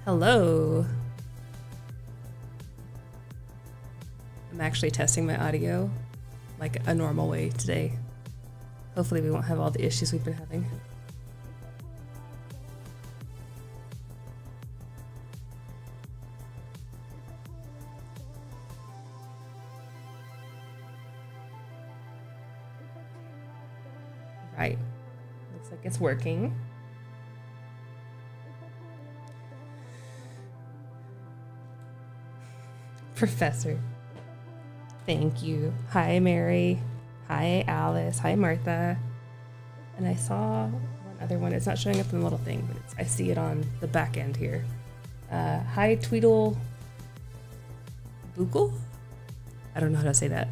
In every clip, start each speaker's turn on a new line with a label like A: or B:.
A: Hello. I'm actually testing my audio like a normal way today. Hopefully we won't have all the issues we've been having. Right. Looks like it's working. Professor. Thank you. Hi, Mary. Hi, Alice. Hi, Martha. And I saw one other one. It's not showing up in the little thing, but I see it on the back end here. Hi, Tweedle Bugle? I don't know how to say that.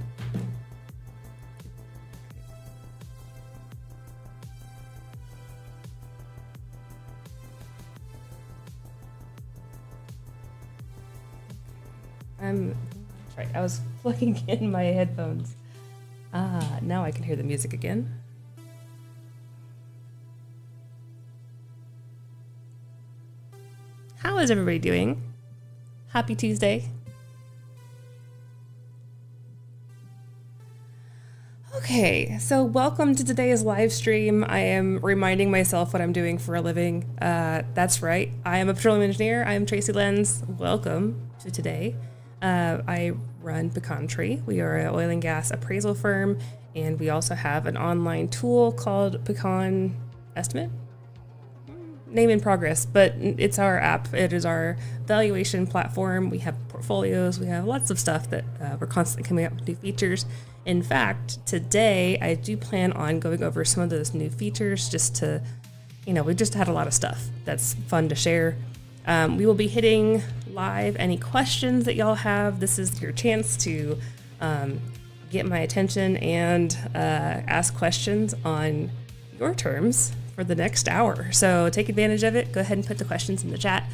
A: That's right. I was plugging in my headphones. Now I can hear the music again. How is everybody doing? Happy Tuesday. Okay, so welcome to today's live stream. I am reminding myself what I'm doing for a living. That's right. I am a petroleum engineer. I am Tracy Lenz. Welcome to today. I run Pecan Tree. We are an oil and gas appraisal firm, and we also have an online tool called Pecan Estimate. Name in progress, but it's our app. It is our valuation platform. We have portfolios. We have lots of stuff that we're constantly coming up with new features. In fact, today I do plan on going over some of those new features just to, we just had a lot of stuff that's fun to share. We will be hitting live any questions that y'all have. This is your chance to get my attention and ask questions on your terms for the next hour. So take advantage of it. Go ahead and put the questions in the chat.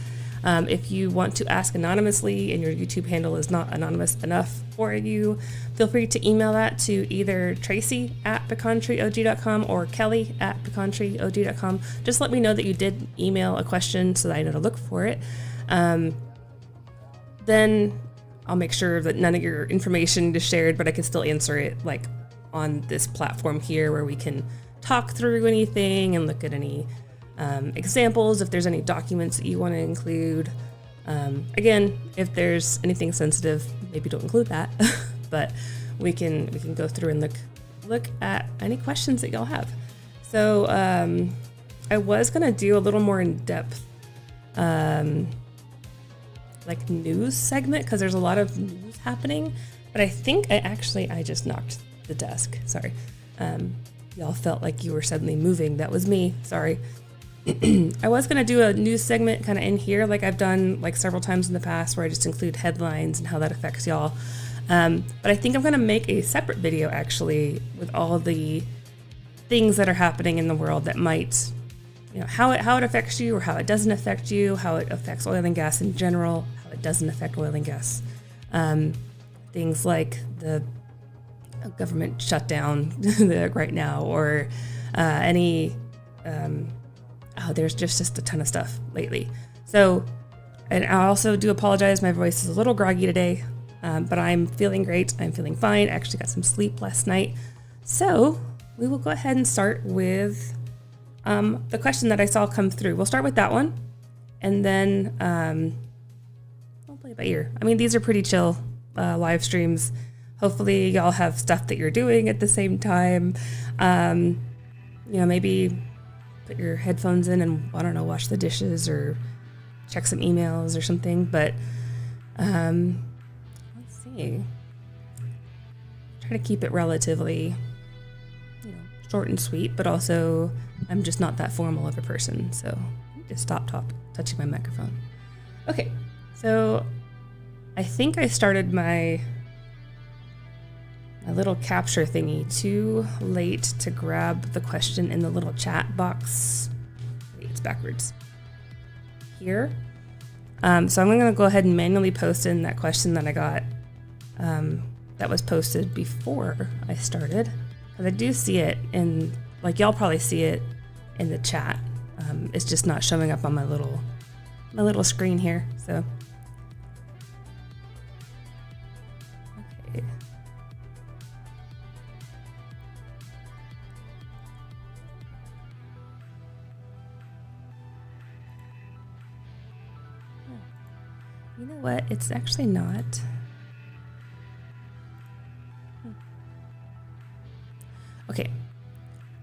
A: If you want to ask anonymously and your YouTube handle is not anonymous enough for you, feel free to email that to either tracy@pecantreeog.com or kelly@pecantreeog.com. Just let me know that you did email a question so that I know to look for it. Then I'll make sure that none of your information is shared, but I can still answer it like on this platform here where we can talk through anything and look at any examples, if there's any documents that you want to include. Again, if there's anything sensitive, maybe don't include that, but we can go through and look at any questions that y'all have. So I was gonna do a little more in-depth like news segment because there's a lot of news happening, but I think I just knocked the desk. Sorry. Y'all felt like you were suddenly moving. That was me. Sorry. I was going to do a news segment kind of in here like I've done like several times in the past where I just include headlines and how that affects y'all. But I think I'm going to make a separate video actually with all the things that are happening in the world that might, how it affects you or how it doesn't affect you, how it affects oil and gas in general, how it doesn't affect oil and gas. Things like the government shutdown right now or any... there's just a ton of stuff lately. So, and I also do apologize. My voice is a little groggy today, but I'm feeling great. I'm feeling fine. I actually got some sleep last night. So we will go ahead and start with the question that I saw come through. We'll start with that one. And then I'll play it by ear. I mean, these are pretty chill live streams. Hopefully y'all have stuff that you're doing at the same time. Maybe put your headphones in and, I don't know, wash the dishes or check some emails or something. But let's see. Try to keep it relatively, short and sweet, but also I'm just not that formal of a person. So just stop touching my microphone. Okay, so I think I started my little capture thingy too late to grab the question in the little chat box. Wait, it's backwards. Here. So I'm going to go ahead and manually post in that question that I got that was posted before I started. Because I do see it in, like y'all probably see it in the chat. It's just not showing up on my my little screen here. So, okay. You know what? It's actually not. Okay.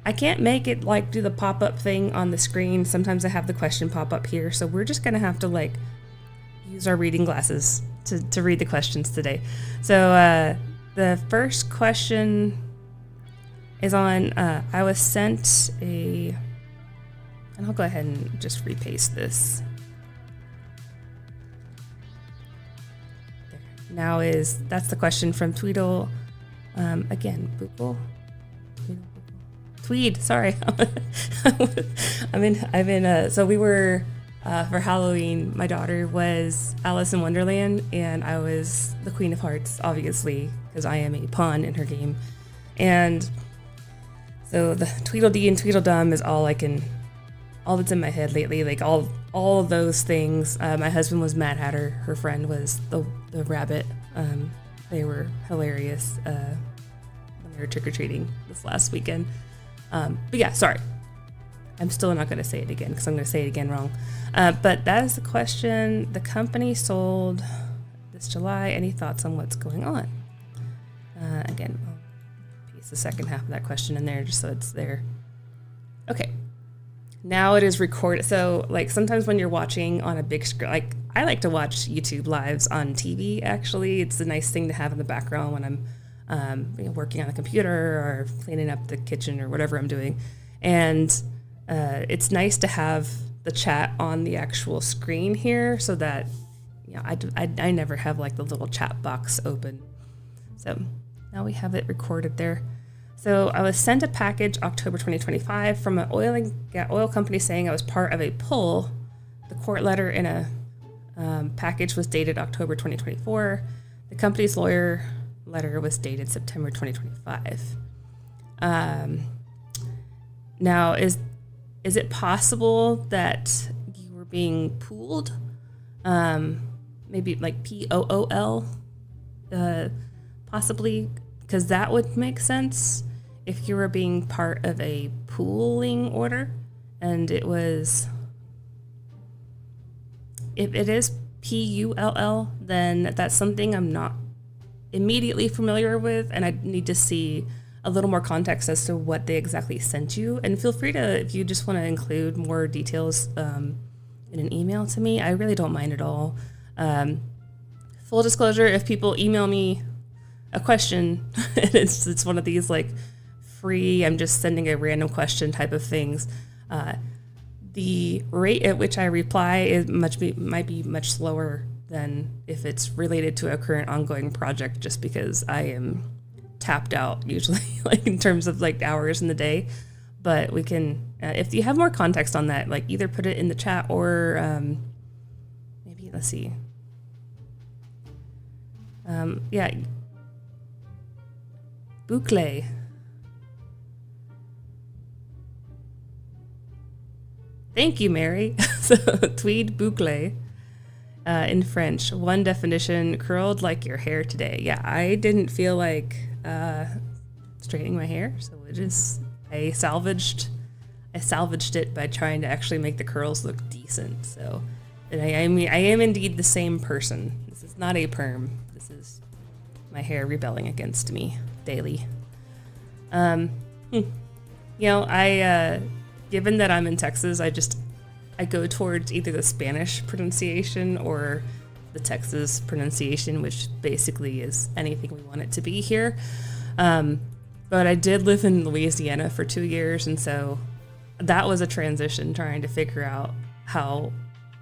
A: I can't make it like do the pop-up thing on the screen. Sometimes I have the question pop up here. So we're just going to have to like use our reading glasses to read the questions today. So the first question is on, I was sent and I'll go ahead and just repaste this. Now that's the question from Tweedle. Again, Boogle. Tweed, sorry. So we were, for Halloween, my daughter was Alice in Wonderland, and I was the Queen of Hearts, obviously, because I am a pawn in her game. And so the Tweedledee and Tweedledum is all that's in my head lately, like all of those things. My husband was Mad Hatter, her friend was the rabbit. They were hilarious when we were trick-or-treating this last weekend. But yeah, sorry. I'm still not going to say it again because I'm going to say it again wrong. But that is the question. The company sold this July. Any thoughts on what's going on? Again, I'll paste the second half of that question in there just so it's there. Okay. Now it is recorded. So like sometimes when you're watching on a big screen, like I like to watch YouTube lives on TV, actually. It's a nice thing to have in the background when I'm working on a computer or cleaning up the kitchen or whatever I'm doing. And it's nice to have the chat on the actual screen here so that I never have like the little chat box open. So now we have it recorded there. So I was sent a package October 2025 from an oil company saying I was part of a pull. The court letter in a package was dated October 2024. The company's lawyer letter was dated September 2025. Now, is it possible that you were being pooled? Maybe like POOL, possibly, because that would make sense if you were being part of a pooling order, and it was. If it is PULL, then that's something I'm not immediately familiar with, and I need to see a little more context as to what they exactly sent you. And feel free to, if you just want to include more details in an email to me, I really don't mind at all. Full disclosure, if people email me a question, and it's one of these like free, I'm just sending a random question type of things, the rate at which I reply might be much slower than if it's related to a current ongoing project, just because I am tapped out usually, like in terms of like hours in the day. But we can, if you have more context on that, like either put it in the chat or maybe, let's see. Yeah. Boucle. Thank you, Mary. So, tweed boucle in French. One definition, curled like your hair today. Yeah, I didn't feel like straightening my hair, so I salvaged it by trying to actually make the curls look decent. So, and I am indeed the same person. This is not a perm. This is my hair rebelling against me daily. Given that I'm in Texas, I go towards either the Spanish pronunciation or the Texas pronunciation, which basically is anything we want it to be here. But I did live in Louisiana for 2 years, and so that was a transition, trying to figure out how,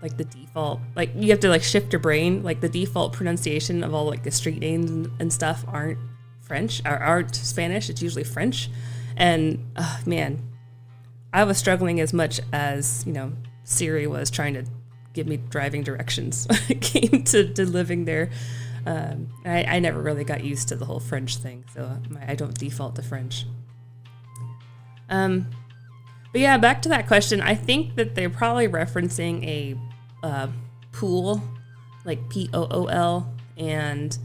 A: like, the default, like, you have to like shift your brain, like the default pronunciation of all like the street names and stuff aren't French or aren't Spanish. It's usually French, and man. I was struggling as much as, Siri was trying to give me driving directions when it came to living there. I never really got used to the whole French thing, so I don't default to French. But yeah, back to that question. I think that they're probably referencing pool, like POOL, and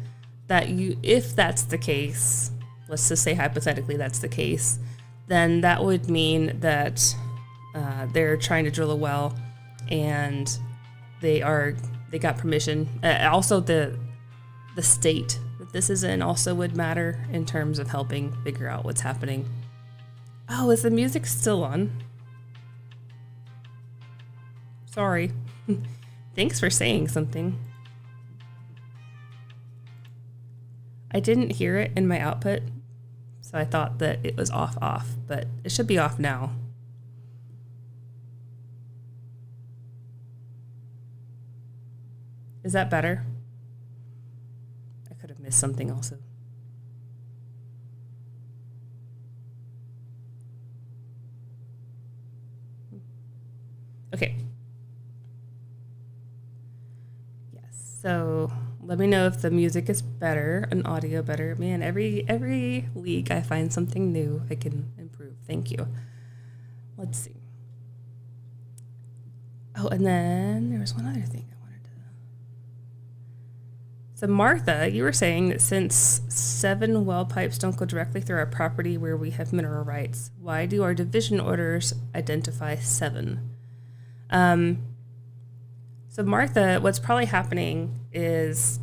A: that if that's the case, let's just say hypothetically that's the case, then that would mean that they're trying to drill a well, and they got permission. Also, the state that this is in also would matter in terms of helping figure out what's happening. Oh, is the music still on? Sorry. Thanks for saying something. I didn't hear it in my output, so I thought that it was off, but it should be off now. Is that better? I could have missed something also. Okay. Yes. So let me know if the music is better and audio better. Man, every week I find something new I can improve. Thank you. Let's see. Oh, and then there was one other thing I wanted to. So Martha, you were saying that since 7 well pipes don't go directly through our property where we have mineral rights, why do our division orders identify 7? So Martha, what's probably happening is,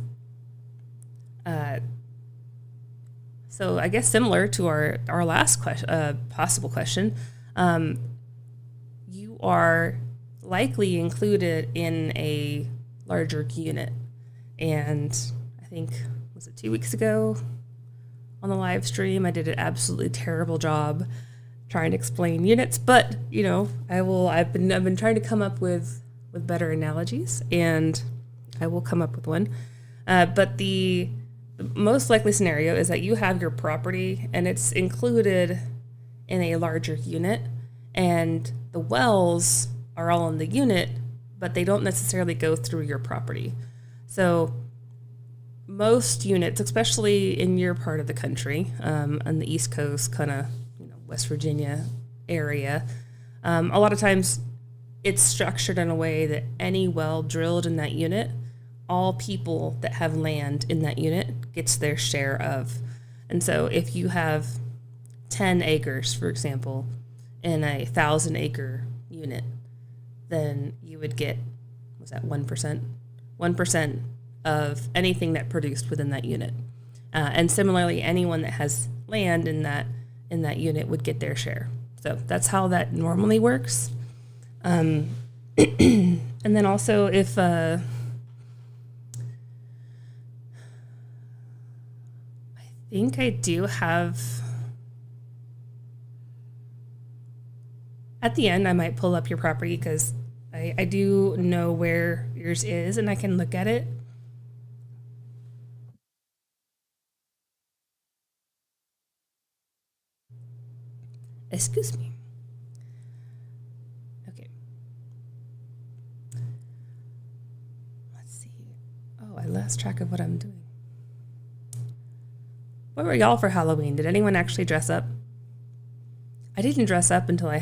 A: so I guess similar to our last possible question, you are likely included in a larger unit. And I think, was it 2 weeks ago on the live stream, I did an absolutely terrible job trying to explain units, but I've been trying to come up with better analogies, and I will come up with one. But the most likely scenario is that you have your property and it's included in a larger unit, and the wells are all in the unit, but they don't necessarily go through your property. So most units, especially in your part of the country, on the East Coast, kind of West Virginia area, a lot of times it's structured in a way that any well drilled in that unit, all people that have land in that unit gets their share of. And so if you have 10 acres, for example, in a 1,000-acre unit, then you would get, was that 1%? 1% of anything that produced within that unit. And similarly, anyone that has land in that unit would get their share. So that's how that normally works. And then also if I think I do have, at the end I might pull up your property because I do know where yours is and I can look at it. Excuse me. Okay. Let's see. Oh, I lost track of what I'm doing. What were y'all for Halloween? Did anyone actually dress up? I didn't dress up until I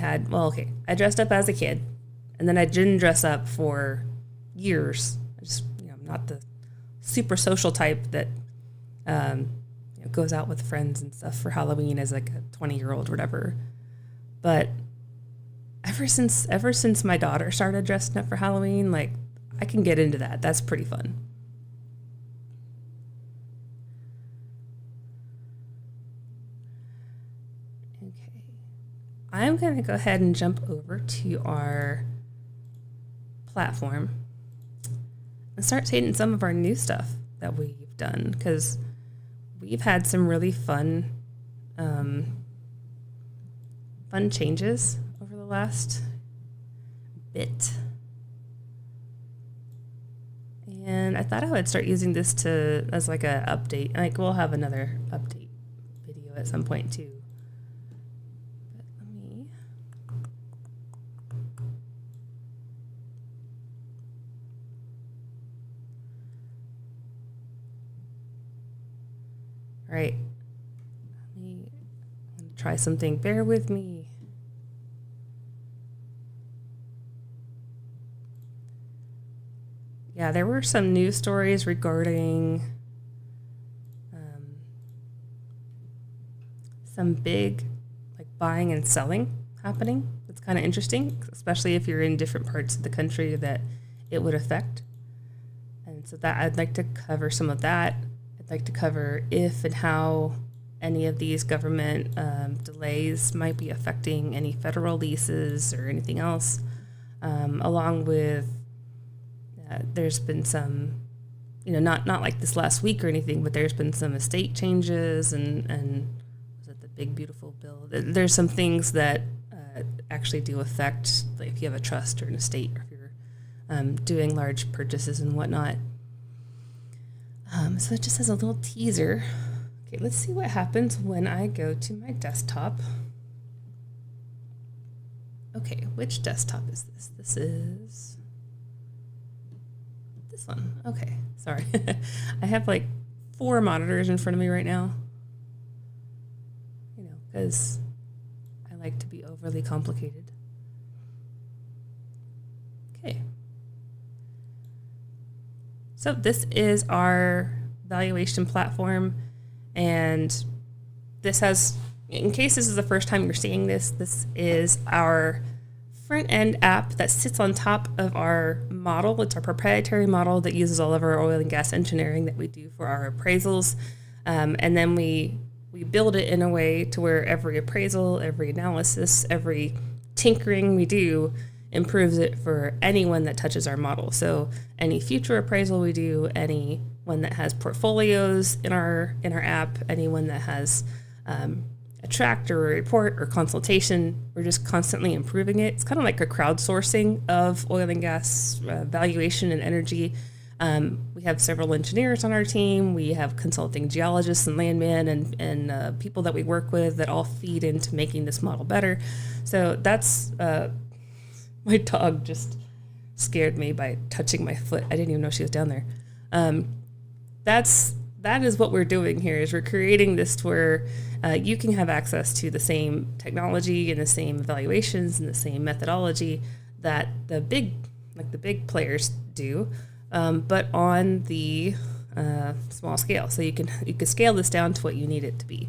A: dressed up as a kid, and then I didn't dress up for years. I just, I'm not the super social type that goes out with friends and stuff for Halloween as like a 20-year-old or whatever. But ever since my daughter started dressing up for Halloween, like, I can get into that. That's pretty fun. Okay. I'm going to go ahead and jump over to our platform and start taking some of our new stuff that we've done, because we've had some really fun changes over the last bit. And I thought I would start using this as like a update. Like, we'll have another update video at some point too. But let me. All right. I'm gonna try something. Bear with me. Yeah, there were some news stories regarding some big like buying and selling happening. It's kind of interesting, especially if you're in different parts of the country that it would affect. And so that I'd like to cover some of that. I'd like to cover if and how any of these government delays might be affecting any federal leases or anything else, along with there's been some, not like this last week or anything, but there's been some estate changes and was it the big beautiful bill? There's some things that actually do affect, like if you have a trust or an estate, or if you're doing large purchases and whatnot. So it just has a little teaser. Okay, let's see what happens when I go to my desktop. Okay, which desktop is this? This is this one. Okay, sorry. I have like 4 monitors in front of me right now. Because I like to be overly complicated. Okay. So this is our valuation platform, and this has, in case this is the first time you're seeing this, this is our front end app that sits on top of our model. It's our proprietary model that uses all of our oil and gas engineering that we do for our appraisals. And then we build it in a way to where every appraisal, every analysis, every tinkering we do improves it for anyone that touches our model. So any future appraisal we do, anyone that has portfolios in our app, anyone that has a tract or a report or consultation, we're just constantly improving it. It's kind of like a crowdsourcing of oil and gas valuation and energy. We have several engineers on our team. We have consulting geologists and landmen and people that we work with that all feed into making this model better. So that's, my dog just scared me by touching my foot. I didn't even know she was down there. That is what we're doing here, is we're creating this to where you can have access to the same technology and the same evaluations and the same methodology that the big players do, but on the small scale. So you can scale this down to what you need it to be.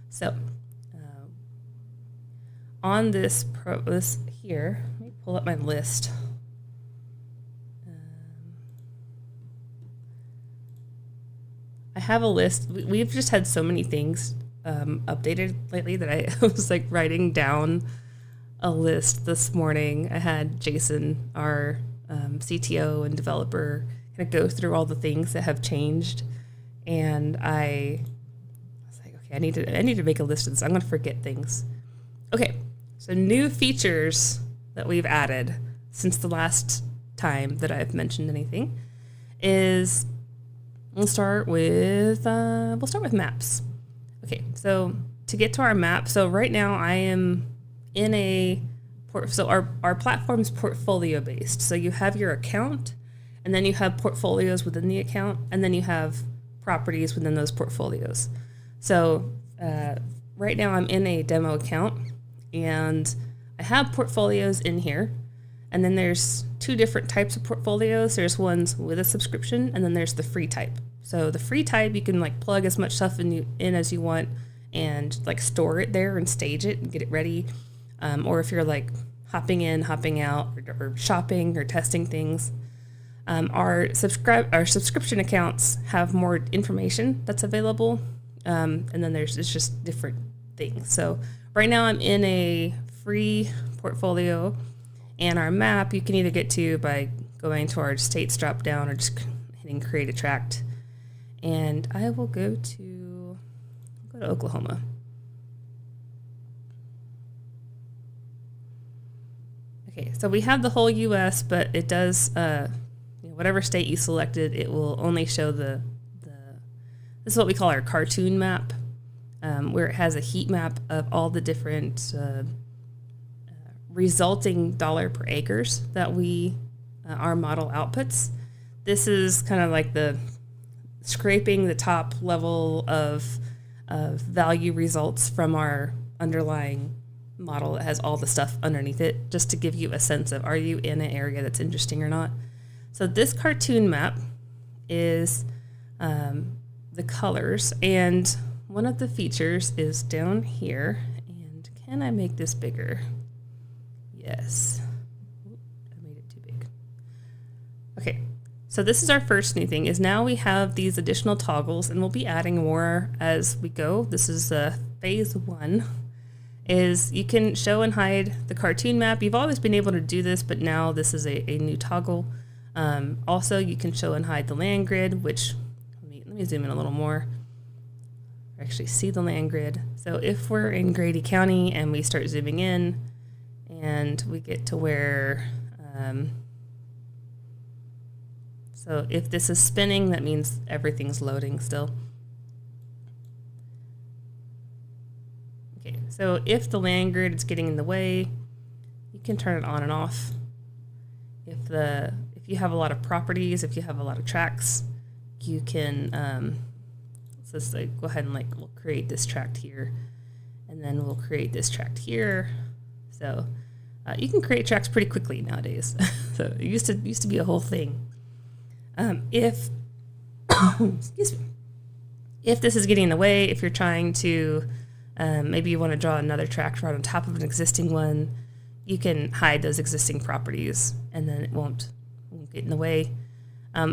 A: So on this here, let me pull up my list. I have a list. We've just had so many things updated lately that I was like writing down a list this morning. I had Jason, our CTO and developer, kind of go through all the things that have changed, and I was like, okay, I need to make a list of this. I'm going to forget things. Okay, so new features that we've added since the last time that I've mentioned anything is we'll start with maps. Okay, so to get to our map, so right now I am in our platform's portfolio based. So you have your account, and then you have portfolios within the account, and then you have properties within those portfolios. So right now I'm in a demo account, and I have portfolios in here, and then there's 2 different types of portfolios. There's ones with a subscription, and then there's the free type. So the free type, you can like plug as much stuff in as you want and like store it there and stage it and get it ready. Or if you're like hopping in, hopping out, or shopping or testing things. Our subscription accounts have more information that's available. And then it's just different things. So right now I'm in a free portfolio, and our map you can either get to by going to our states drop down or just hitting create a tract. And I will go to Oklahoma. Okay, so we have the whole U.S., but it does, whatever state you selected, it will only show this is what we call our cartoon map, where it has a heat map of all the different resulting dollar per acres that our model outputs. This is kind of like the scraping the top level of value results from our underlying model that has all the stuff underneath it, just to give you a sense of, are you in an area that's interesting or not? So this cartoon map is the colors, and one of the features is down here. And can I make this bigger? Yes. I made it too big. Okay. So this is our first new thing, is now we have these additional toggles, and we'll be adding more as we go. This is phase 1, is you can show and hide the cartoon map. You've always been able to do this, but now this is a new toggle. Also, you can show and hide the land grid, which, let me zoom in a little more. Actually see the land grid. So if we're in Grady County and we start zooming in, and we get to where... so if this is spinning, that means everything's loading still. Okay, so if the land grid is getting in the way, you can turn it on and off. If you have a lot of properties, if you have a lot of tracks, you can let's just go ahead and we'll create this tract here, and then we'll create this tract here. So you can create tracks pretty quickly nowadays. So it used to be a whole thing. If excuse me, if this is getting in the way, if you're trying to maybe you want to draw another tract right on top of an existing one, you can hide those existing properties, and then it won't get in the way.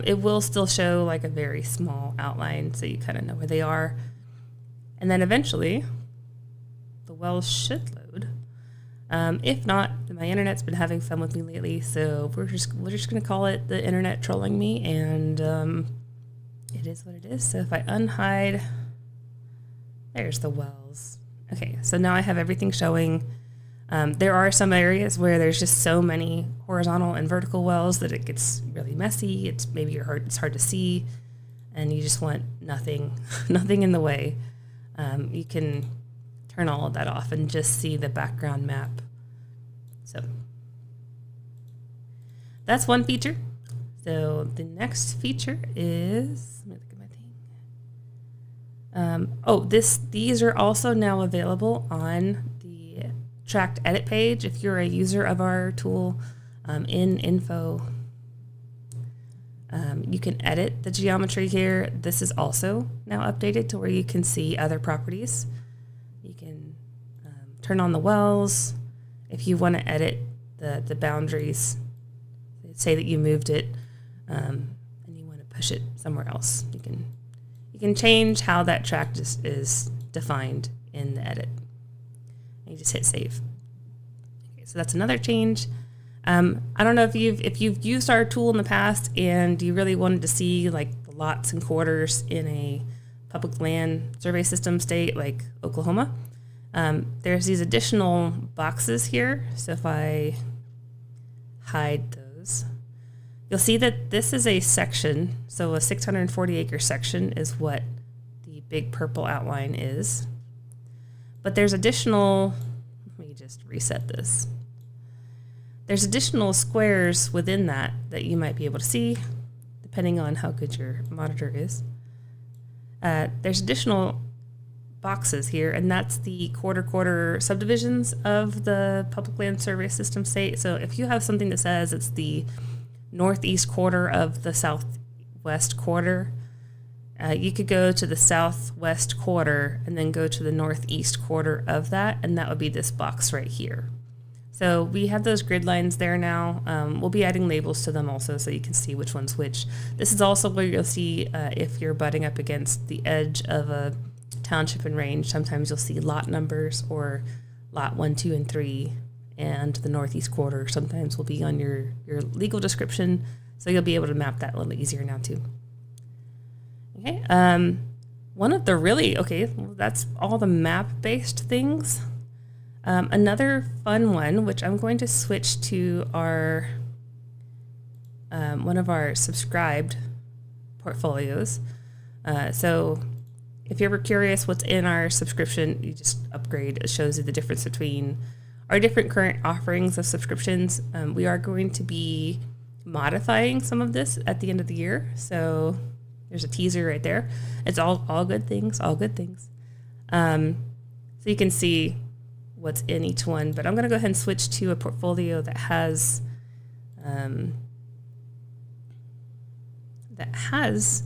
A: It will still show a very small outline, so you kind of know where they are, and then eventually the wells should load. If not, my internet's been having fun with me lately, so we're just gonna call it the internet trolling me, and it is what it is. So if I unhide, there's the wells. Okay, so now I have everything showing. There are some areas where there's just so many horizontal and vertical wells that it gets really messy. It's hard to see, and you just want nothing in the way. You can turn all of that off and just see the background map. So that's one feature. So the next feature is, let me look at my thing. These are also now available on the tract edit page. If you're a user of our tool, in info, you can edit the geometry here. This is also now updated to where you can see other properties. You can turn on the wells. If you want to edit the boundaries, say that you moved it and you want to push it somewhere else, you can change how that tract is defined in the edit. And you just hit save. Okay, so that's another change. I don't know if you've used our tool in the past and you really wanted to see the lots and quarters in a public land survey system state like Oklahoma. There's these additional boxes here. So if I hide those, you'll see that this is a section. So a 640 acre section is what the big purple outline is. But there's additional, let me just reset this. There's additional squares within that you might be able to see, depending on how good your monitor is. There's additional boxes here, and that's the quarter subdivisions of the public land survey system state. So if you have something that says it's the northeast quarter of the southwest quarter, you could go to the southwest quarter and then go to the northeast quarter of that, and that would be this box right here. So we have those grid lines there now. We'll be adding labels to them also, so you can see which one's which. This is also where you'll see if you're butting up against the edge of a township and range. Sometimes you'll see lot numbers or lot 1, 2, and 3, and the northeast quarter sometimes will be on your legal description, so you'll be able to map that a little easier now too. Okay, one of the that's all the map-based things. Another fun one, which I'm going to switch to our one of our subscribed portfolios. So if you're ever curious what's in our subscription, you just upgrade. It shows you the difference between our different current offerings of subscriptions. We are going to be modifying some of this at the end of the year. So there's a teaser right there. It's all good things, all good things. So you can see what's in each one, but I'm going to go ahead and switch to a portfolio that has that has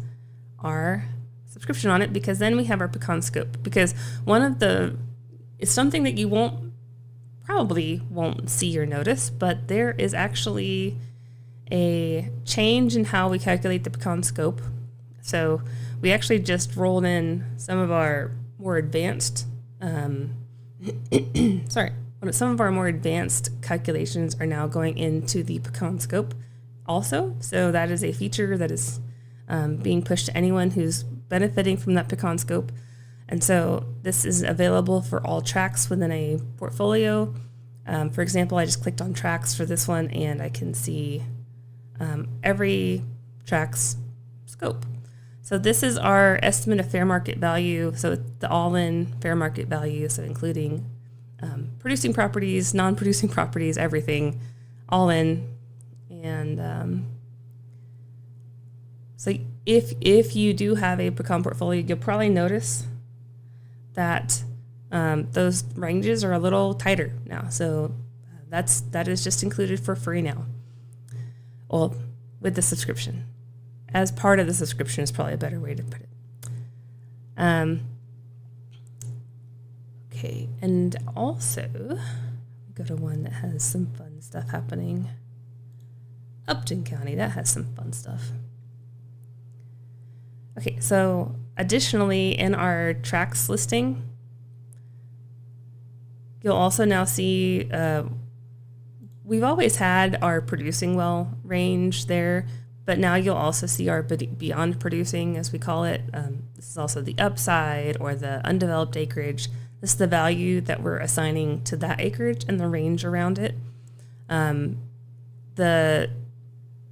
A: our subscription on it, because then we have our pecan scope. Because it's something that you probably won't see or notice, but there is actually a change in how we calculate the pecan scope. So we actually just rolled in some of our more advanced, some of our more advanced calculations are now going into the pecan scope also. So that is a feature that is being pushed to anyone who's benefiting from that pecan scope. And so this is available for all tracks within a portfolio. For example, I just clicked on tracks for this one, and I can see every track's scope. So this is our estimate of fair market value. So it's the all-in fair market value, so including producing properties, non-producing properties, everything, all in. And so if you do have a pecan portfolio, you'll probably notice that those ranges are a little tighter now. So that is just included for free now. Well, with the subscription. As part of the subscription is probably a better way to put it. Okay, and also go to one that has some fun stuff happening. Upton County, that has some fun stuff. Okay, so additionally in our tracks listing, you'll also now see we've always had our producing well range there, but now you'll also see our beyond producing, as we call it. This is also the upside or the undeveloped acreage. This is the value that we're assigning to that acreage and the range around it. The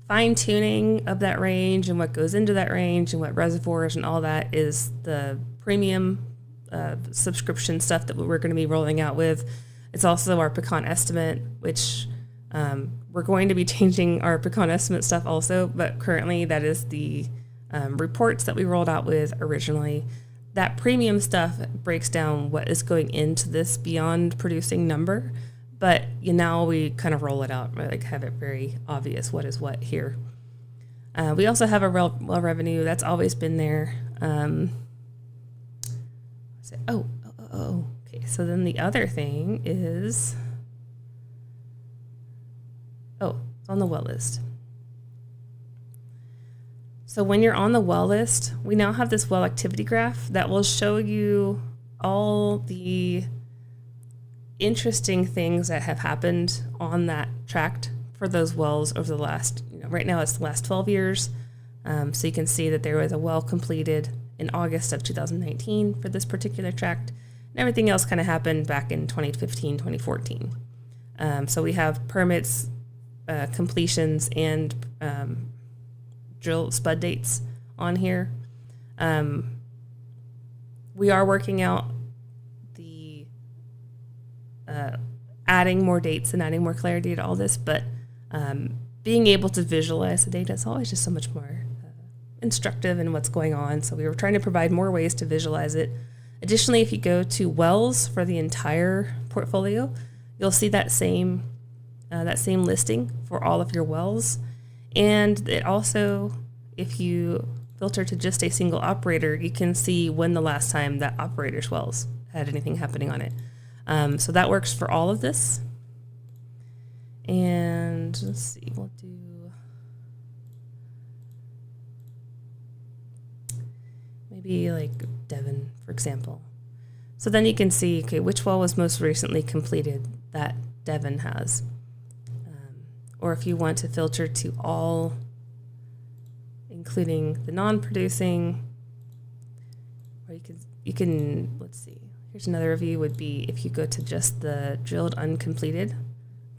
A: fine-tuning of that range and what goes into that range and what reservoirs and all that is the premium subscription stuff that we're going to be rolling out with. It's also our pecan estimate, which we're going to be changing our pecan estimate stuff also, but currently that is the reports that we rolled out with originally. That premium stuff breaks down what is going into this beyond producing number, but now we kind of roll it out, right? Like have it very obvious what is what here. We also have a well revenue that's always been there. Okay. So then the other thing is, it's on the well list. So when you're on the well list, we now have this well activity graph that will show you all the interesting things that have happened on that tract for those wells over the last, right now it's the last 12 years. So you can see that there was a well completed in August of 2019 for this particular tract, and everything else kind of happened back in 2015, 2014. So we have permits, completions, and drill spud dates on here. We are working out the adding more dates and adding more clarity to all this, but being able to visualize the data is always just so much more instructive in what's going on. So we were trying to provide more ways to visualize it. Additionally, if you go to wells for the entire portfolio, you'll see that same listing for all of your wells. And it also, if you filter to just a single operator, you can see when the last time that operator's wells had anything happening on it. So that works for all of this. And let's see, we'll do maybe like Devon, for example. So then you can see, okay, which well was most recently completed that Devon has. Or if you want to filter to all, including the non-producing, or you can, let's see, here's another view would be if you go to just the drilled uncompleted.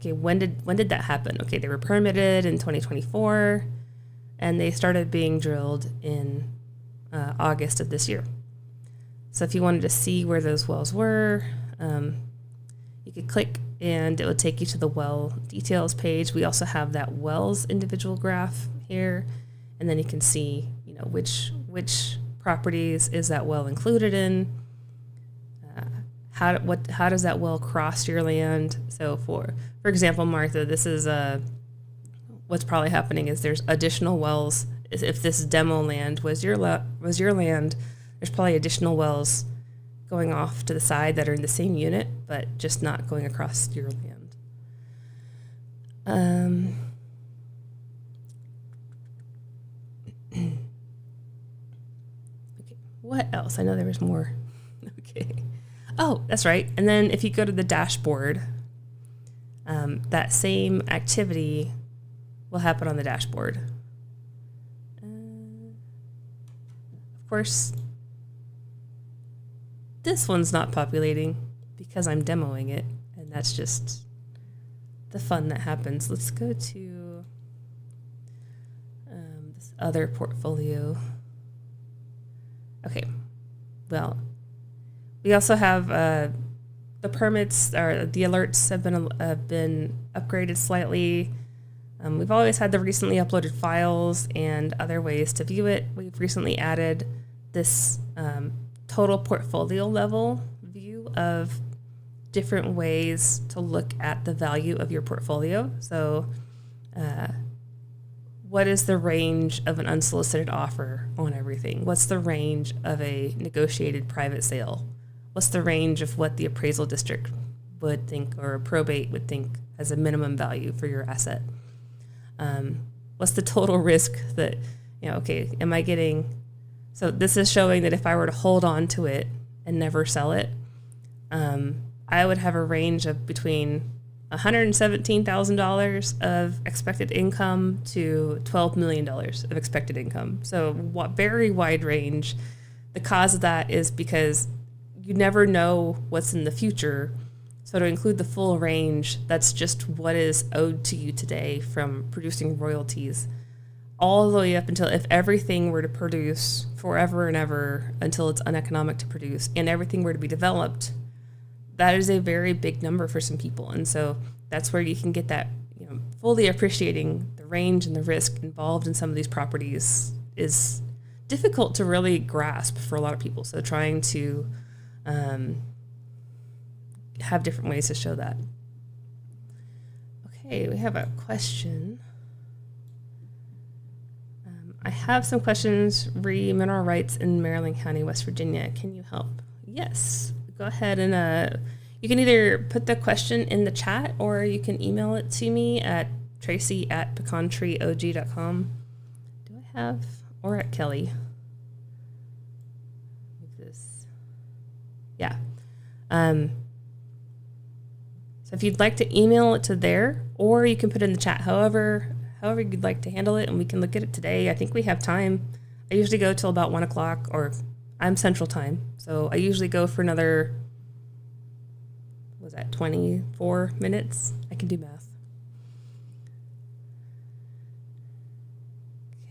A: Okay, when did that happen? Okay, they were permitted in 2024, and they started being drilled in August of this year. So if you wanted to see where those wells were, you could click and it would take you to the well details page. We also have that wells individual graph here, and then you can see, which properties is that well included in. How does that well cross your land? So for example, Martha, this is what's probably happening is there's additional wells if this demo land was your land, there's probably additional wells going off to the side that are in the same unit, but just not going across your land. Okay, what else? I know there was more. Okay. Oh, that's right. And then if you go to the dashboard, that same activity will happen on the dashboard. Of course, this one's not populating because I'm demoing it, and that's just the fun that happens. Let's go to this other portfolio. Okay, well, we also have the permits, or the alerts have been upgraded slightly. We've always had the recently uploaded files and other ways to view it. We've recently added this total portfolio level view of different ways to look at the value of your portfolio. So what is the range of an unsolicited offer on everything? What's the range of a negotiated private sale? What's the range of what the appraisal district would think, or a probate would think, as a minimum value for your asset? What's the total risk that, okay, am I getting... So this is showing that if I were to hold on to it and never sell it, I would have a range of between $117,000 of expected income to $12 million of expected income. So very wide range. The cause of that is because you never know what's in the future. So to include the full range, that's just what is owed to you today from producing royalties, all the way up until, if everything were to produce forever and ever until it's uneconomic to produce, and everything were to be developed, that is a very big number for some people. And so that's where you can get that, fully appreciating the range and the risk involved in some of these properties is difficult to really grasp for a lot of people. So trying to have different ways to show that. Okay, we have a question. I have some questions re mineral rights in Maryland County, West Virginia. Can you help? Yes. Go ahead and you can either put the question in the chat, or you can email it to me at tracy@pecantreeog.com. Do I have, or at Kelly? This, yeah. So if you'd like to email it to there, or you can put it in the chat, however you'd like to handle it, and we can look at it today. I think we have time. I usually go till about 1 o'clock, or I'm Central Time, so I usually go for another, was that 24 minutes? I can do math.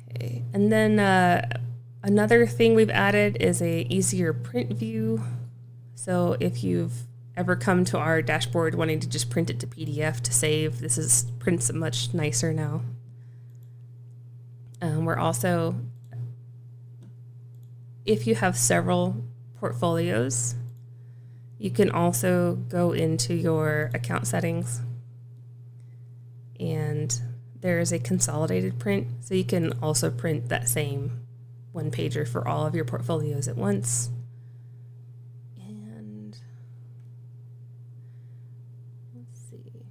A: Okay, and then another thing we've added is a easier print view. So if you've ever come to our dashboard wanting to just print it to PDF to save, this prints much nicer now. We're also, if you have several portfolios, you can also go into your account settings, and there is a consolidated print, so you can also print that same one pager for all of your portfolios at once. And let's see,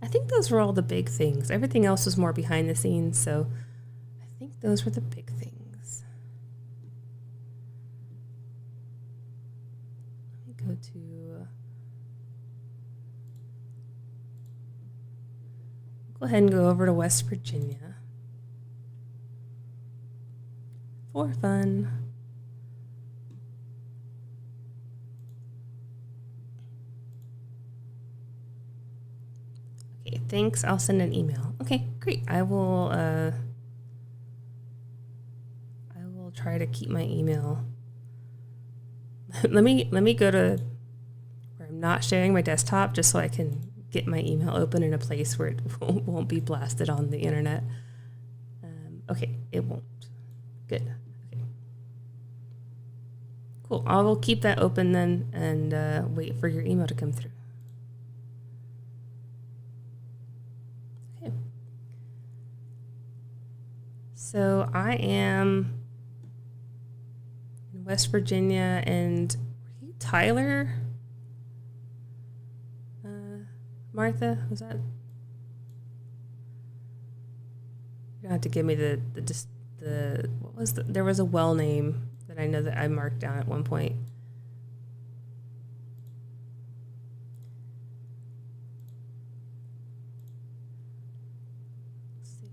A: I think those were all the big things. Everything else was more behind the scenes, so I think those were the big things. Go ahead and go over to West Virginia for fun. Okay, thanks. I'll send an email. Okay, great. I will try to keep my email. Let me go to where I'm not sharing my desktop, just so I can get my email open in a place where it won't be blasted on the internet. Okay, it won't. Good. Okay. Cool. I will keep that open then and wait for your email to come through. Okay. So I am in West Virginia, and were you Tyler? Martha, was that? You're gonna have to give me the what was there was a well name that I know that I marked down at one point. Let's see.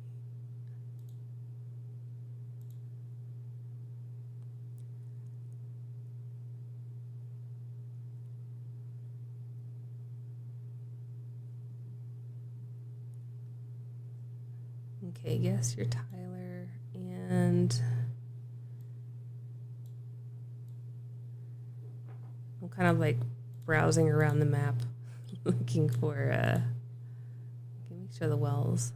A: Okay, yes, you're Tyler, and I'm kind of like browsing around the map looking for make sure the wells.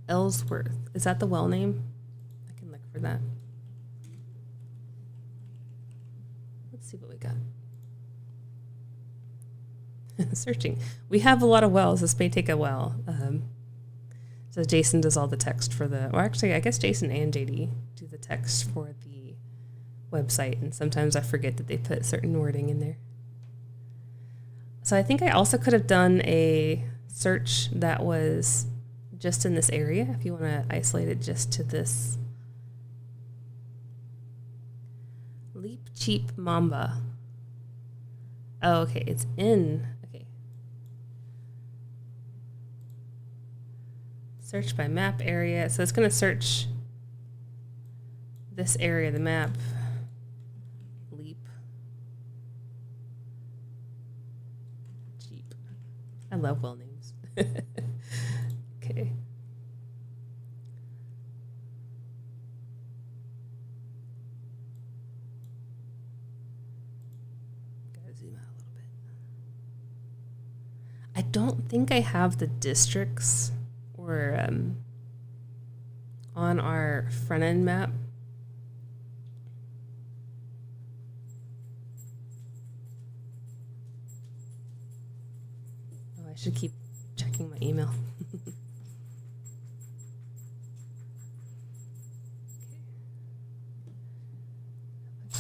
A: Ellsworth, is that the well name? I can look for that. Let's see what we got. Searching. We have a lot of wells. This may take a while. So Jason does all the text for the, or actually, I guess Jason and JD do the text for the website, and sometimes I forget that they put certain wording in there. So I think I also could have done a search that was just in this area, if you want to isolate it just to this. Leap Cheap Mamba. Oh, okay, it's in. Okay. Search by map area. So it's going to search this area of the map. Leap. Cheap. I love well names. Okay. Gotta zoom out a little bit. I don't think I have the districts or on our front end map. Oh, I should keep checking my email.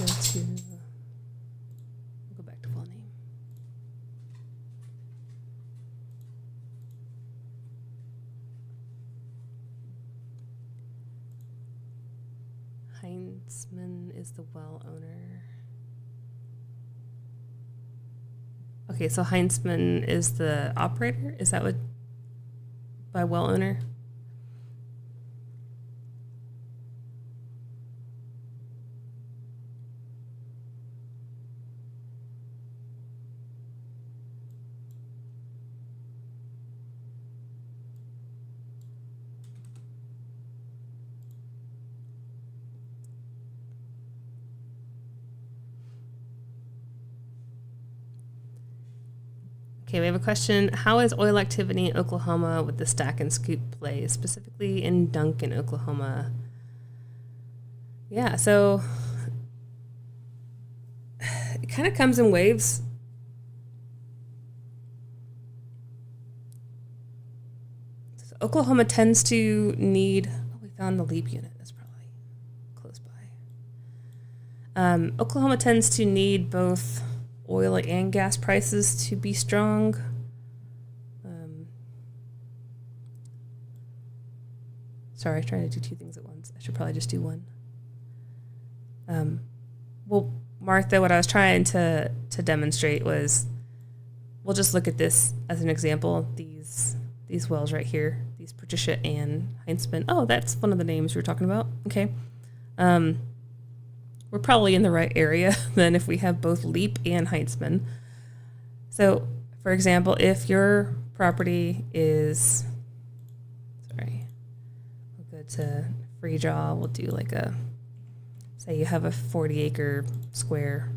A: Okay. Go back to full name. Heinzman is the well owner. Okay, so Heinzman is the operator? Is that what, by well owner? Okay, we have a question. How is oil activity in Oklahoma with the stack and scoop play, specifically in Duncan, Oklahoma? Yeah, so it kind of comes in waves. So Oklahoma tends to need, oh, we found the leap unit. That's probably close by. Oklahoma tends to need both oil and gas prices to be strong. Sorry, I'm trying to do two things at once. I should probably just do one. Well, Martha, what I was trying to demonstrate was, we'll just look at this as an example. These wells right here, these Patricia and Heinzman. Oh, that's one of the names we were talking about. Okay. We're probably in the right area then if we have both Leap and Heinzman. So, for example, if your property is, sorry, we'll go to free draw. We'll do like a, say you have a 40 acre square.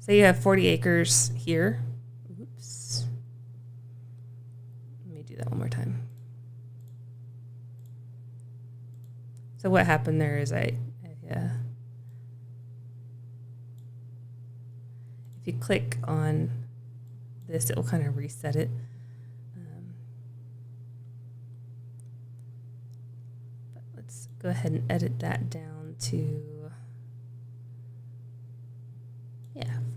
A: Say you have 40 acres here. Oops. Let me do that one more time. So what happened there is I if you click on this, it will kind of reset it. But let's go ahead and edit that down to,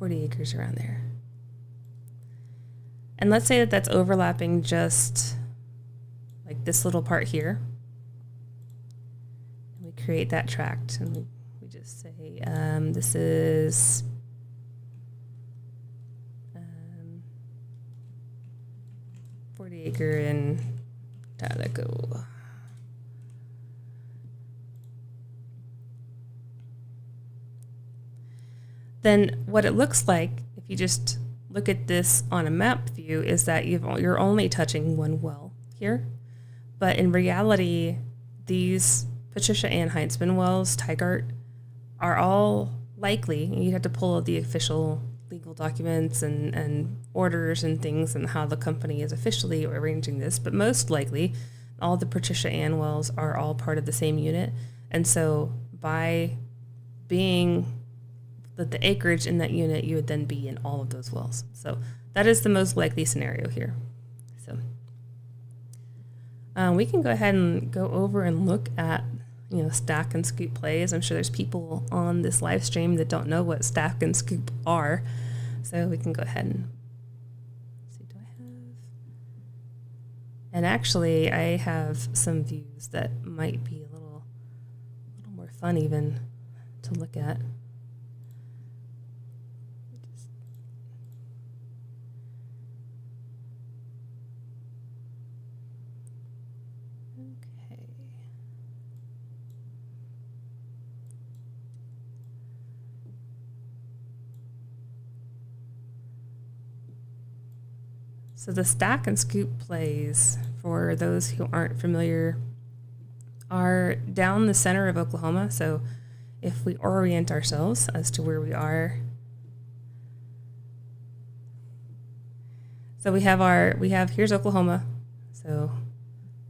A: 40 acres around there. And let's say that that's overlapping just like this little part here. And we create that tract, and we just say, this is 40 acre in Talago. Then what it looks like, if you just look at this on a map view, is that you're only touching one well here. But in reality, these Patricia Ann Heinzman wells, Tigart, are all likely, and you'd have to pull the official legal documents and orders and things and how the company is officially arranging this, but most likely all the Patricia Ann wells are all part of the same unit. And so by being the acreage in that unit, you would then be in all of those wells. So that is the most likely scenario here. So we can go ahead and go over and look at, stack and scoop plays. I'm sure there's people on this live stream that don't know what stack and scoop are. So we can go ahead and see, do I have? And actually, I have some views that might be a little more fun even to look at. So the stack and scoop plays, for those who aren't familiar, are down the center of Oklahoma. So if we orient ourselves as to where we are, so here's Oklahoma. So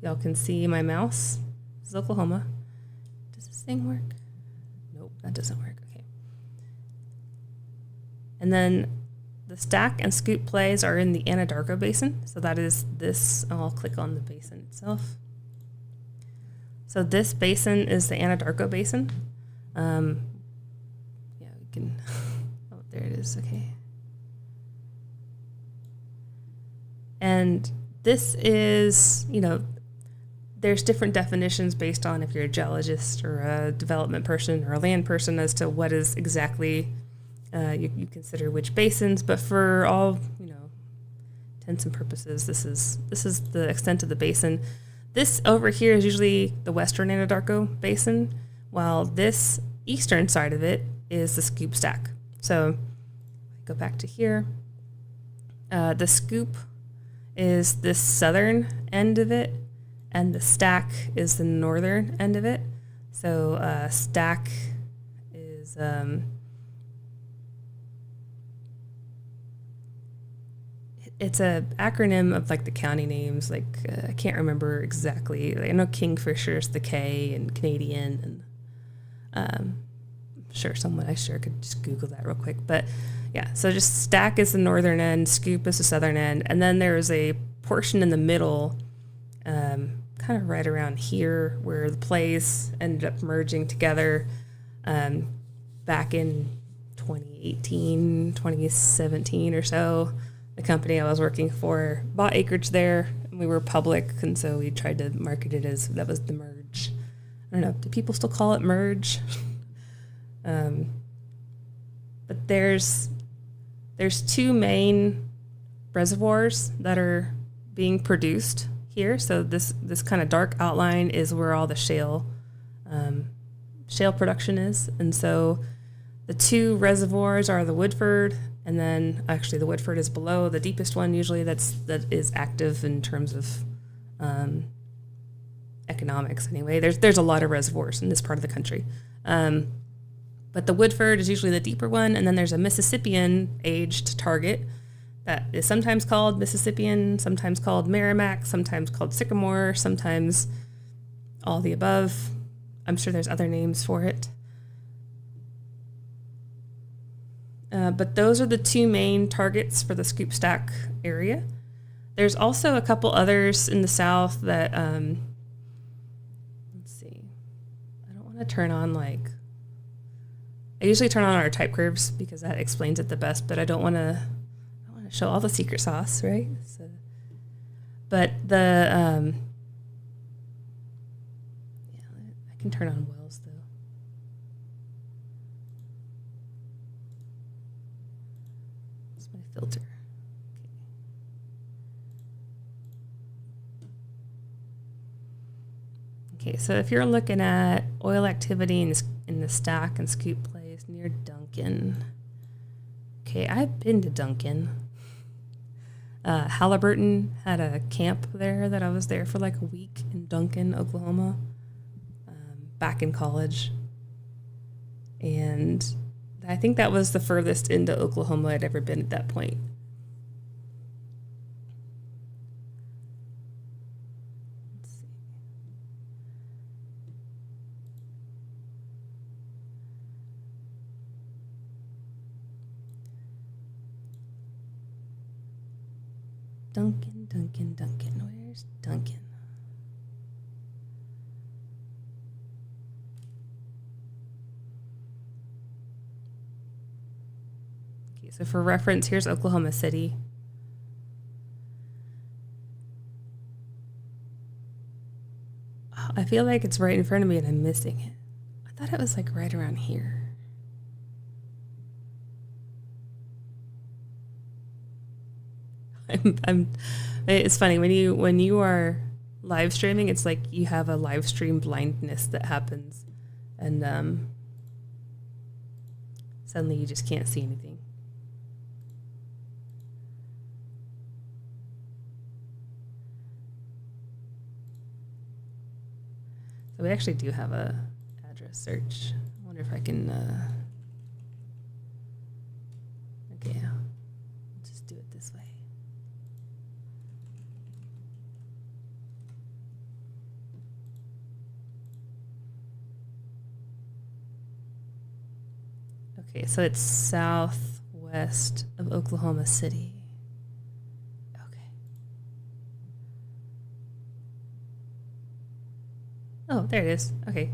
A: y'all can see my mouse. This is Oklahoma. Does this thing work? Nope, that doesn't work. Okay. And then the stack and scoop plays are in the Anadarko Basin. So that is this. I'll click on the basin itself. So this basin is the Anadarko Basin. We can, oh, there it is. Okay. And this is, there's different definitions based on if you're a geologist or a development person or a land person as to what is exactly you consider which basins, but for all intents and purposes, this is the extent of the basin. This over here is usually the Western Anadarko Basin, while this eastern side of it is the scoop stack. So go back to here. The scoop is this southern end of it, and the stack is the northern end of it. So stack is it's a acronym of like the county names. Like I can't remember exactly. I know Kingfisher is the K and Canadian, and I could just Google that real quick. But yeah, so just stack is the northern end, scoop is the southern end, and then there's a portion in the middle, kind of right around here where the plays ended up merging together back in 2018, 2017 or so. The company I was working for bought acreage there, and we were public, and so we tried to market it as that was the merge. I don't know, do people still call it merge? But there's two main reservoirs that are being produced here. So this kind of dark outline is where all the shale production is, and so the two reservoirs are the Woodford. And then actually the Woodford is below the deepest one usually that is active in terms of economics anyway. There's a lot of reservoirs in this part of the country. But the Woodford is usually the deeper one, and then there's a Mississippian aged target that is sometimes called Mississippian, sometimes called Merrimack, sometimes called Sycamore, sometimes all the above. I'm sure there's other names for it. But those are the two main targets for the scoop stack area. There's also a couple others in the south that, let's see, I don't want to turn on I usually turn on our type curves because that explains it the best, but I don't want to show all the secret sauce, right? So, but the, yeah, I can turn on wells though. That's my filter. Okay, so if you're looking at oil activity in the stack and scoop plays near Duncan. Okay, I've been to Duncan. Halliburton had a camp there that I was there for like a week in Duncan, Oklahoma, back in college. And I think that was the furthest into Oklahoma I'd ever been at that point. Duncan, Duncan, Duncan. Where's Duncan? Okay, so for reference, here's Oklahoma City. Oh, I feel like it's right in front of me and I'm missing it. I thought it was like right around here. It's funny when you are live streaming, it's like you have a live stream blindness that happens, and suddenly you just can't see anything. So we actually do have a address search. I wonder if I can. Okay, I'll just do it this way. Okay, so it's southwest of Oklahoma City. Okay. Oh, there it is. Okay.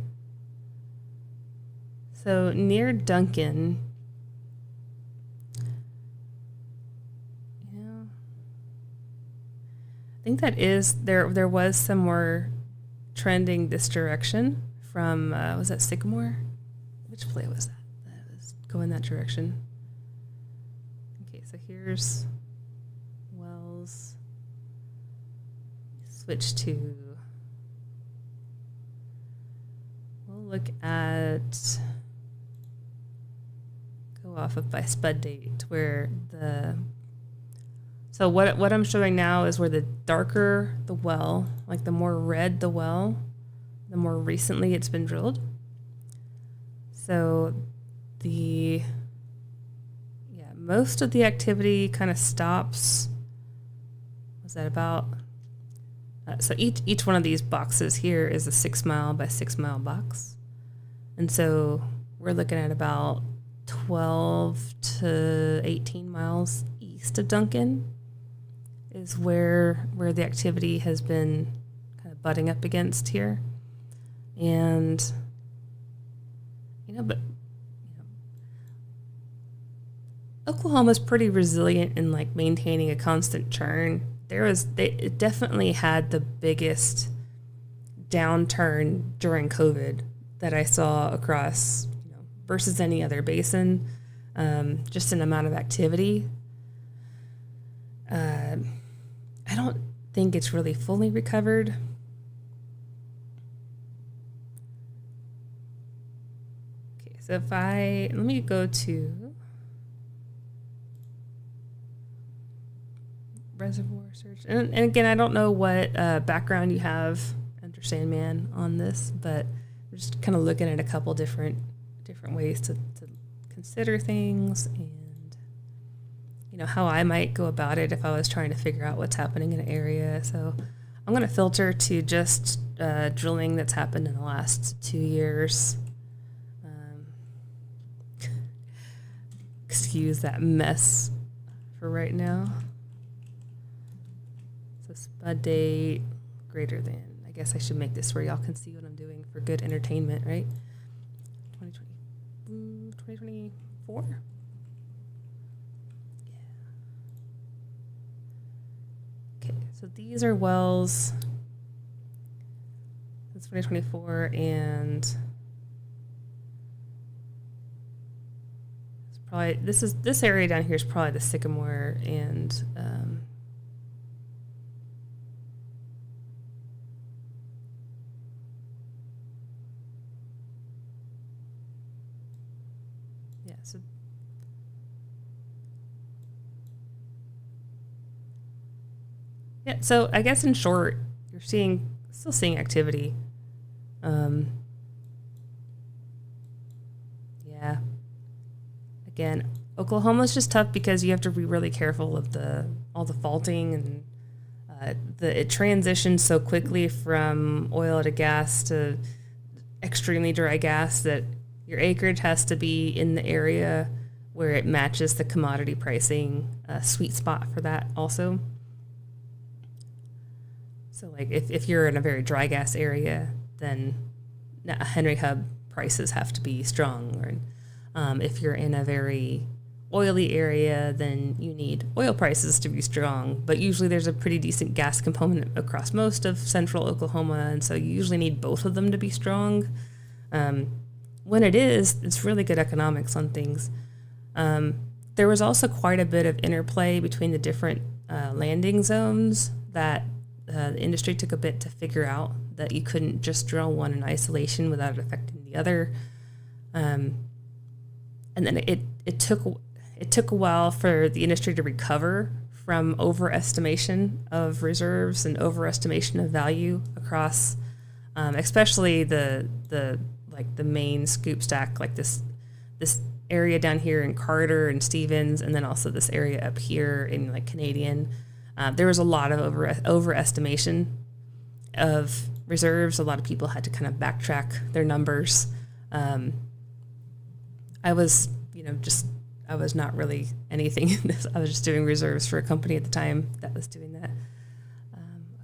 A: So near Duncan, yeah, I think that is there was some more trending this direction from was that Sycamore? Which play was that? Go in that direction. Okay, so here's wells. Switch to, we'll look at, go off of by spud date where so what I'm showing now is where the darker the well, like the more red the well, the more recently it's been drilled. So most of the activity kind of stops. Was that about? So each one of these boxes here is a 6 mile by 6 mile box, and so we're looking at about 12 to 18 miles east of Duncan is where the activity has been kind of butting up against here, and but. Oklahoma's pretty resilient in like maintaining a constant churn. It definitely had the biggest downturn during COVID that I saw across, versus any other basin, just an amount of activity. I don't think it's really fully recovered. Okay, so let me go to reservoir search, and again, I don't know what background you have under Sandman on this, but we're just kind of looking at a couple different ways to consider things, and how I might go about it if I was trying to figure out what's happening in an area. So I'm going to filter to just drilling that's happened in the last 2 years, excuse that mess for right now. So spud date greater than. I guess I should make this where y'all can see what I'm doing for good entertainment, right? 2024? Yeah. Okay, so these are wells. It's 2024, and it's probably this area down here is probably the Sycamore and yeah, so I guess in short, you're still seeing activity. Yeah. Again, Oklahoma's just tough because you have to be really careful of all the faulting, and it transitions so quickly from oil to gas to extremely dry gas that your acreage has to be in the area where it matches the commodity pricing sweet spot for that also. So like if you're in a very dry gas area, then Henry Hub prices have to be strong. Or if you're in a very oily area, then you need oil prices to be strong. But usually there's a pretty decent gas component across most of central Oklahoma, and so you usually need both of them to be strong. When it is, it's really good economics on things. There was also quite a bit of interplay between the different landing zones that the industry took a bit to figure out, that you couldn't just drill one in isolation without it affecting the other. And then it took a while for the industry to recover from overestimation of reserves and overestimation of value across, especially the main scoop stack, like this area down here in Carter and Stevens, and then also this area up here in like Canadian. There was a lot of overestimation of reserves. A lot of people had to kind of backtrack their numbers. I was not really anything in this. I was just doing reserves for a company at the time that was doing that.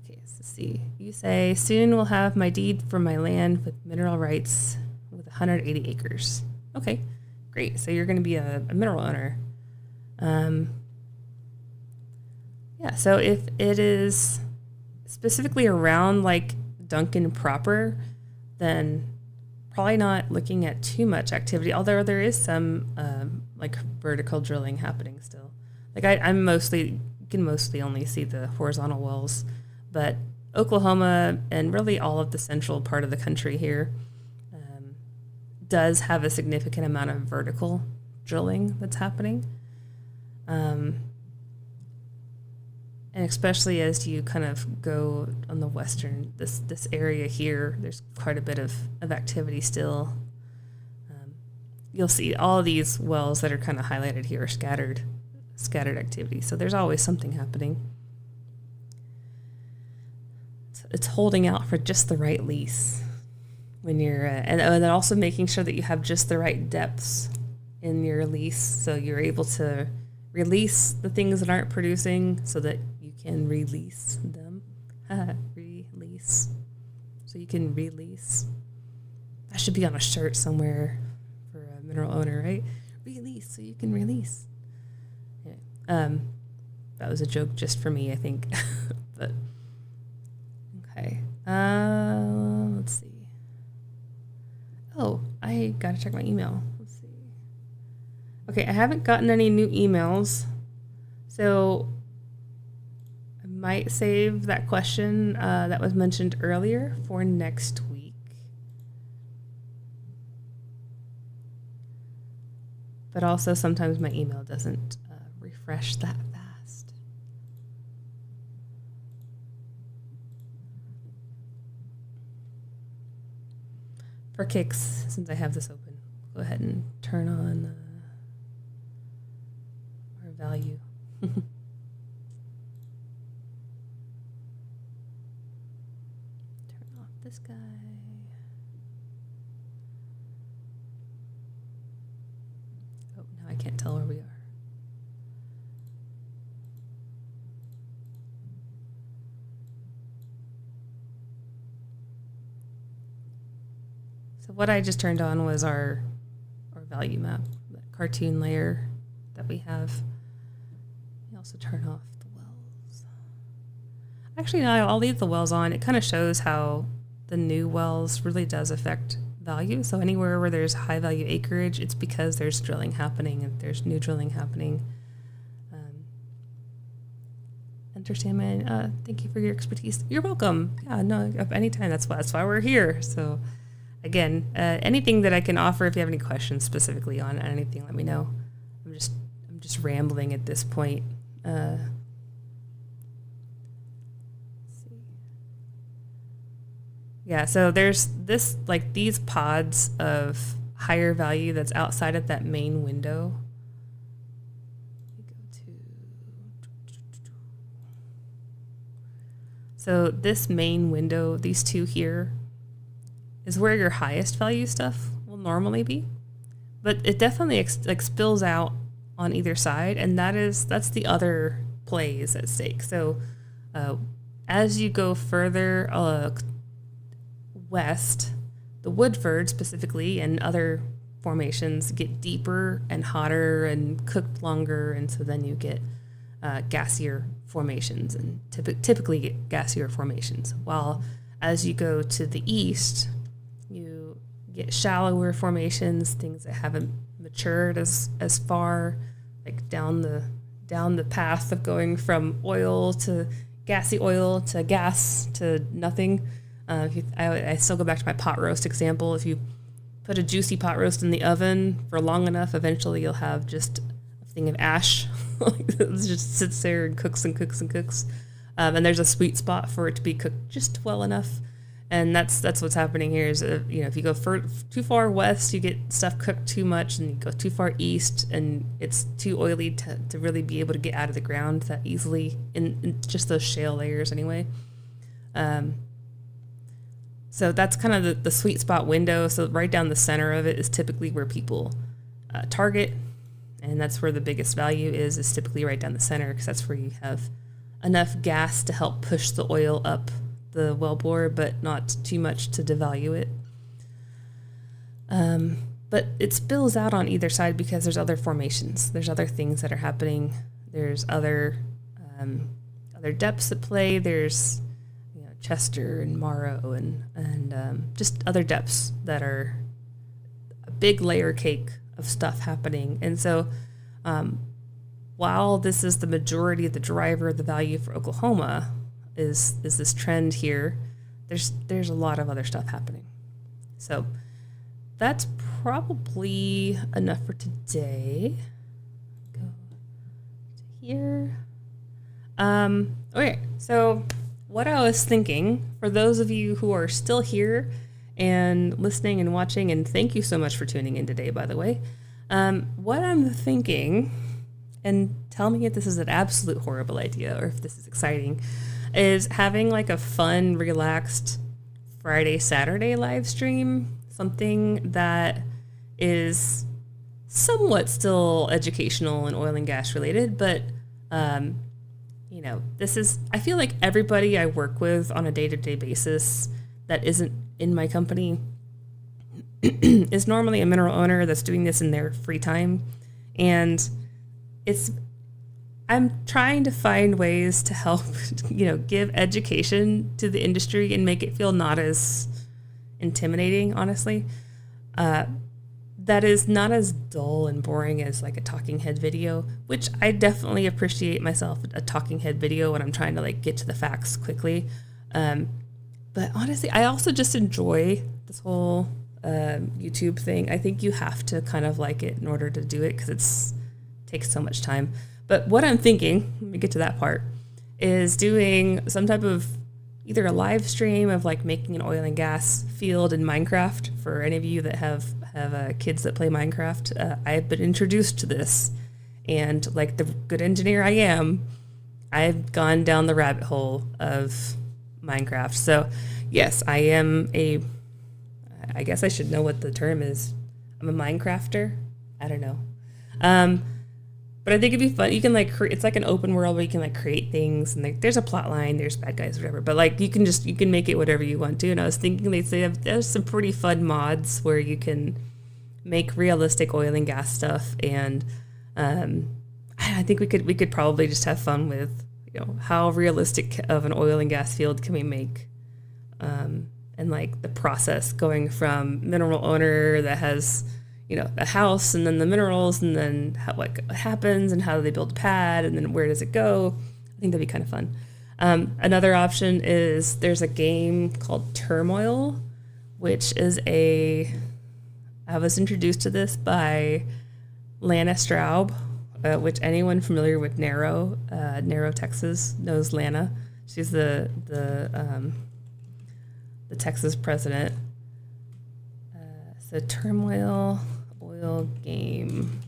A: Okay, so let's see. You say, soon we'll have my deed for my land with mineral rights with 180 acres. Okay, great. So you're going to be a mineral owner. Yeah, so if it is specifically around like Duncan proper, then probably not looking at too much activity, although there is some like vertical drilling happening still. Like I can mostly only see the horizontal wells, but Oklahoma and really all of the central part of the country here does have a significant amount of vertical drilling that's happening. And especially as you kind of go on the western, this area here, there's quite a bit of activity still. You'll see all of these wells that are kind of highlighted here are scattered activity. So there's always something happening. It's holding out for just the right lease when you're, and then also making sure that you have just the right depths in your lease, so you're able to release the things that aren't producing, so that you can release them. Release. So you can release. That should be on a shirt somewhere for a mineral owner, right? Release, so you can release. Yeah. That was a joke just for me, I think. But okay. Let's see. Oh, I gotta check my email. Let's see. Okay, I haven't gotten any new emails, so I might save that question that was mentioned earlier for next week. But also sometimes my email doesn't refresh that fast. For kicks, since I have this open, go ahead and turn on our value. Turn off this guy. Oh, now I can't tell where we are. So what I just turned on was our value map, that cartoon layer that we have. You also turn off the wells. Actually, no, I'll leave the wells on. It kind of shows how the new wells really does affect value. So anywhere where there's high value acreage, it's because there's drilling happening and there's new drilling happening. Understand, man. Thank you for your expertise. You're welcome. Yeah, no, anytime. That's why we're here. So again, anything that I can offer, if you have any questions specifically on anything, let me know. I'm just rambling at this point. Let's see. Yeah, so there's this, like, these pods of higher value that's outside of that main window. So this main window, these two here, is where your highest value stuff will normally be, but it definitely spills out on either side, and that's the other plays at stake. So as you go further west, the Woodford specifically and other formations get deeper and hotter and cooked longer, and so then you get gassier formations, and typically get gassier formations. While as you go to the east, you get shallower formations, things that haven't matured as far, like down the path of going from oil to gassy oil to gas to nothing. I still go back to my pot roast example. If you put a juicy pot roast in the oven for long enough, eventually you'll have just a thing of ash. It just sits there and cooks and cooks and cooks. And there's a sweet spot for it to be cooked just well enough. And that's what's happening here is, if you go too far west, you get stuff cooked too much, and you go too far east and it's too oily to really be able to get out of the ground that easily in just those shale layers anyway. So that's kind of the sweet spot window. So right down the center of it is typically where people target. And that's where the biggest value is typically right down the center, because that's where you have enough gas to help push the oil up the wellbore, but not too much to devalue it. But it spills out on either side because there's other formations. There's other things that are happening. There's other depths at play. There's Chester and Morrow and just other depths that are a big layer cake of stuff happening. And so while this is the majority of the driver of the value for Oklahoma is this trend here, there's a lot of other stuff happening. So that's probably enough for today. Go to here. Okay, so what I was thinking, for those of you who are still here and listening and watching, and thank you so much for tuning in today, by the way. What I'm thinking, and tell me if this is an absolute horrible idea or if this is exciting, is having like a fun, relaxed Friday, Saturday live stream, something that is somewhat still educational and oil and gas related, but I feel like everybody I work with on a day-to-day basis that isn't in my company is normally a mineral owner that's doing this in their free time. And I'm trying to find ways to help, give education to the industry and make it feel not as intimidating, honestly. That is not as dull and boring as like a talking head video, which I definitely appreciate myself a talking head video when I'm trying to like get to the facts quickly. But honestly, I also just enjoy this whole YouTube thing. I think you have to kind of like it in order to do it because it takes so much time. But what I'm thinking, let me get to that part, is doing some type of either a live stream of like making an oil and gas field in Minecraft. For any of you that have kids that play Minecraft, I've been introduced to this, and like the good engineer I am, I've gone down the rabbit hole of Minecraft. So yes, I guess I should know what the term is. I'm a Minecrafter. I don't know. But I think it'd be fun. You can like it's like an open world where you can like create things, and like there's a plot line, there's bad guys, whatever. But like you can make it whatever you want to. And I was thinking there's some pretty fun mods where you can make realistic oil and gas stuff, and I think we could probably just have fun with how realistic of an oil and gas field can we make, and like the process going from mineral owner that has a house, and then the minerals, and then what happens, and how do they build a pad, and then where does it go? I think that'd be kind of fun. Another option is there's a game called Turmoil, which is I was introduced to this by Lana Straub, which anyone familiar with Narrow, Texas knows Lana. She's the Texas president. So Turmoil oil game,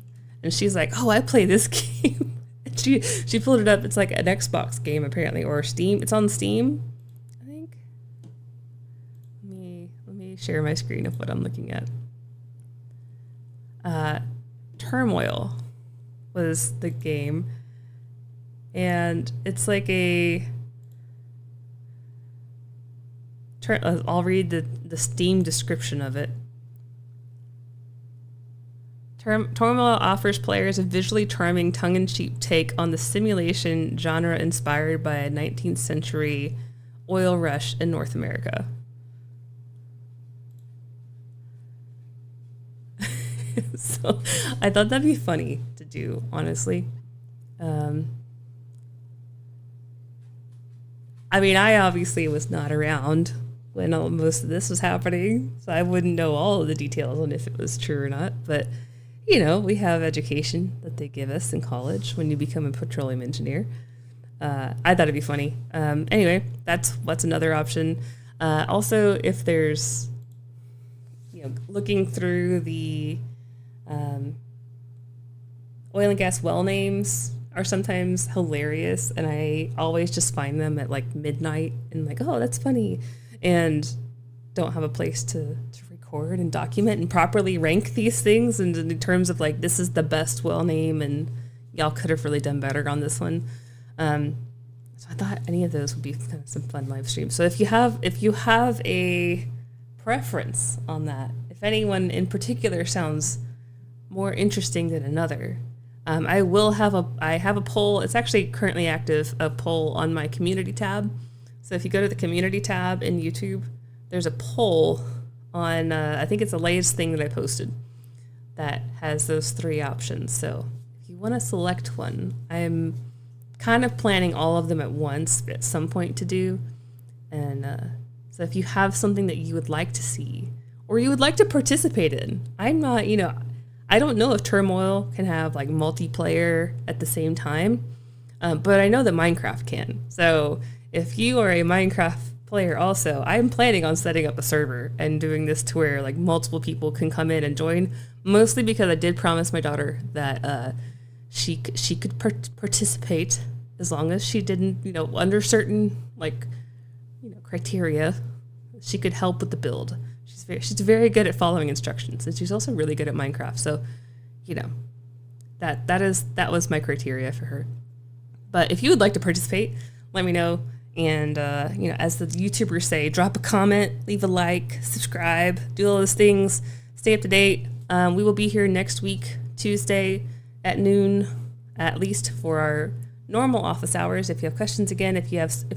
A: and she's like, "Oh, I play this game." And she pulled it up. It's like an Xbox game apparently, or Steam. It's on Steam, I think. Let me share my screen of what I'm looking at. Turmoil was the game, and it's like I'll read the Steam description of it. Turmoil offers players a visually charming, tongue-in-cheek take on the simulation genre inspired by a 19th century oil rush in North America. So I thought that'd be funny to do, honestly. I mean, I obviously was not around when most of this was happening, so I wouldn't know all of the details on if it was true or not, but we have education that they give us in college when you become a petroleum engineer. I thought it'd be funny. Anyway, what's another option. Also, if there's, looking through the oil and gas well names are sometimes hilarious, and I always just find them at like midnight and like, oh, that's funny, and don't have a place to record and document and properly rank these things and in terms of like, this is the best well name and y'all could have really done better on this one. So I thought any of those would be kind of some fun live streams. So if you have a preference on that, if anyone in particular sounds more interesting than another, I have a poll. It's actually currently active, a poll on my community tab. So if you go to the community tab in YouTube, there's a poll on, I think it's the latest thing that I posted that has those three options. So if you want to select one, I'm kind of planning all of them at once at some point to do. And so if you have something that you would like to see or you would like to participate in, I'm not, I don't know if Turmoil can have like multiplayer at the same time, but I know that Minecraft can. So if you are a Minecraft player also, I'm planning on setting up a server and doing this to where like multiple people can come in and join, mostly because I did promise my daughter that she could participate as long as she didn't, under certain criteria, she could help with the build. She's very good at following instructions, and she's also really good at Minecraft. So, that was my criteria for her. But if you would like to participate, let me know. And, as the YouTubers say, drop a comment, leave a like, subscribe, do all those things, stay up to date. We will be here next week, Tuesday at noon, at least for our normal office hours. If you have questions, again, if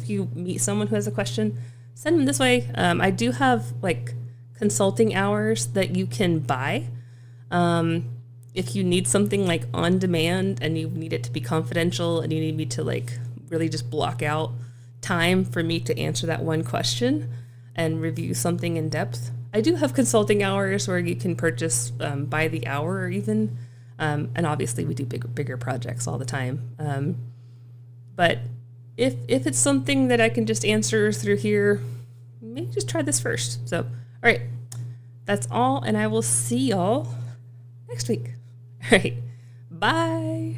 A: you meet someone who has a question, send them this way. I do have consulting hours that you can buy. If you need something on demand and you need it to be confidential and you need me to really just block out time for me to answer that one question and review something in depth, I do have consulting hours where you can purchase by the hour or even, and obviously we do bigger projects all the time. But if it's something that I can just answer through here, maybe just try this first. So, all right, that's all, and I will see y'all next week. All right, bye.